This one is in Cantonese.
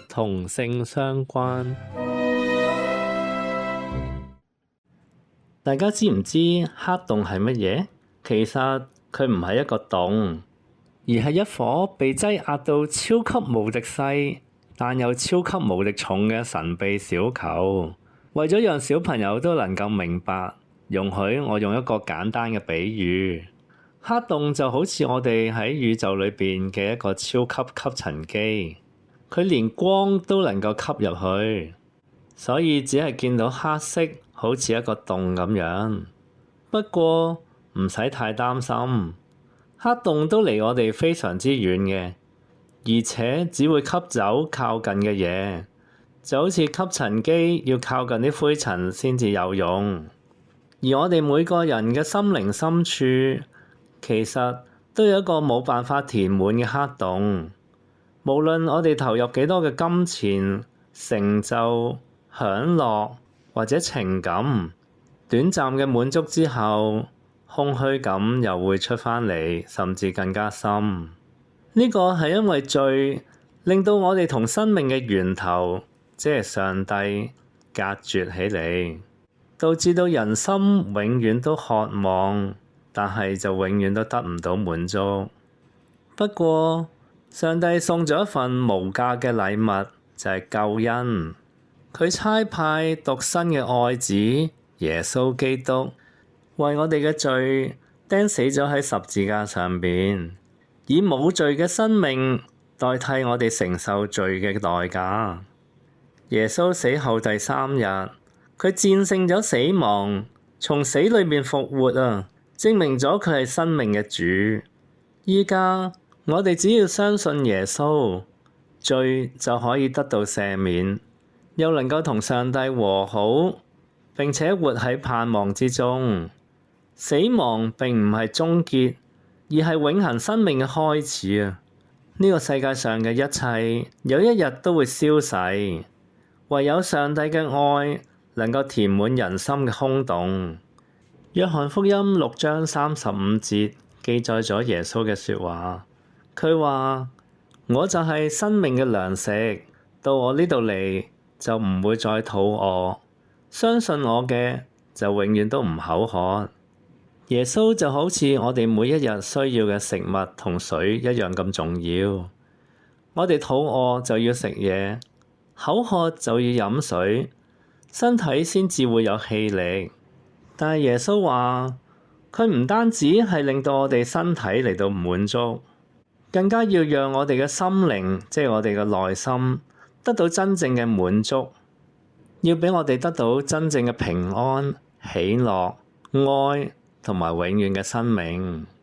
同性相關。大家知唔知黑洞係乜嘢？其實佢唔係一個洞，而係一顆被擠壓到超級無敵細，但又超級無敵重嘅神秘小球。為咗讓小朋友都能夠明白，容許我用一個簡單嘅比喻。黑洞就好似我哋喺宇宙裏邊嘅一個超級吸塵機，佢連光都能夠吸入去，所以只係見到黑色，好似一個洞咁樣。不過唔使太擔心，黑洞都離我哋非常之遠嘅，而且只會吸走靠近嘅嘢，就好似吸塵機要靠近啲灰塵先至有用。而我哋每個人嘅心靈深處，其實都有一個冇辦法填滿嘅黑洞。無論我哋投入幾多嘅金錢、成就、享樂或者情感，短暫嘅滿足之後，空虛感又會出返嚟，甚至更加深。呢個係因為罪令到我哋同生命嘅源頭，即係上帝隔絕起嚟，導致到人心永遠都渴望，但係就永遠都得唔到滿足。不過上帝送咗一份無價嘅禮物，就係救恩。佢差派獨生嘅愛子耶穌基督，為我哋嘅罪釘死咗喺十字架上邊，以冇罪嘅生命代替我哋承受罪嘅代價。耶穌死後第3日，佢戰勝咗死亡，從死裏面復活啊！證明咗佢係生命嘅主。依家我哋只要相信耶穌，罪就可以得到赦免，又能夠同上帝和好，並且活喺盼望之中。死亡並唔係終結，而係永恆生命嘅開始啊！呢個世界上嘅一切有一日都會消逝，唯有上帝嘅愛能夠填滿人心嘅空洞。約翰福音6章35節記載咗耶穌嘅說話，佢話：我就係生命嘅糧食，到我呢度嚟就唔會再肚餓，相信我嘅就永遠都唔口渴。耶穌就好似我哋每一日需要嘅食物同水一樣咁重要。我哋肚餓就要食嘢，口渴就要飲水，身體先至會有氣力。但係耶穌話，佢唔單止係令到我哋身體嚟到滿足，更加要讓我哋嘅心靈，即係我哋嘅內心，得到真正嘅滿足，要俾我哋得到真正嘅平安、喜樂、愛同埋永遠嘅生命。